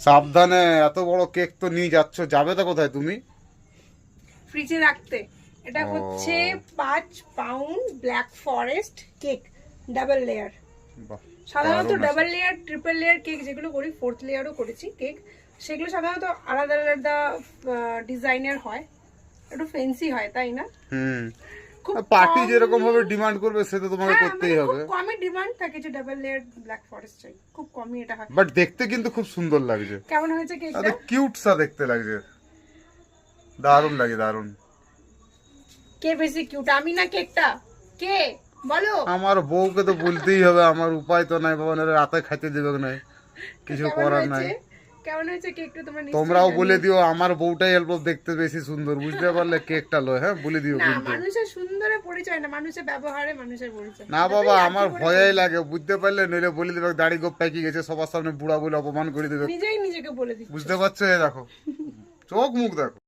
সাবধানে, এত বড় কেক তো নিয়ে যাচ্ছ, যাবে তো কোথায় তুমি? ফ্রিজে রাখতে। এটা হচ্ছে 5 pound black forest cake, double layer. সাধারণত double layer, triple layer cake যেগুলো করি, 4th লেয়ারও করেছি কেক, সেগুলো সাধারণত আলাদা আলাদা ডিজাইনের হয়, একটু ফ্যান্সি হয়, তাই না? খুব পার্টি যেরকম ভাবে ডিমান্ড করবে সেটা তোমাকে করতেই হবে। খুব কমই ডিমান্ড থাকে যে ডাবল লেয়ার ব্ল্যাক ফরেস্ট চাই, খুব কমই এটা হয়। বাট দেখতে কিন্তু খুব সুন্দর লাগছে। কেমন হয়েছে কেকটা? আরে কিউট সা দেখতে লাগছে, দারুণ লাগে, দারুণ। কে বেশি কিউট, আমি না কেকটা? কে বলো? আমার বউকে তো বলতেই হবে, আমার উপায় তো নাই বাবা, নাহলে রাতে খাইতে দেবে না, কিছু করার নাই। কেমন হয়েছে কেকটা তোমরাও বলে দিও আমার বউটাই অল্প দেখতে বেশি সুন্দর, বুঝতে পারলে? কেকটা লয়, হ্যাঁ বলে দিও না, কিন্তু। মানুষের সুন্দরে পরিচয় না, মানুষের ব্যবহারে মানুষের পরিচয়। না বাবা, আমার ভয়ই লাগে, বুঝতে পারলে? নইলে বলে দেবে দাড়ি গোপ পাকি গেছে, সবার সামনে বুড়া বলে অপমান করে দেবে, নিজেই নিজেকে বলে দিচ্ছি। বুঝতে পারছো? এই দেখো, চোখ মুখ দেখো।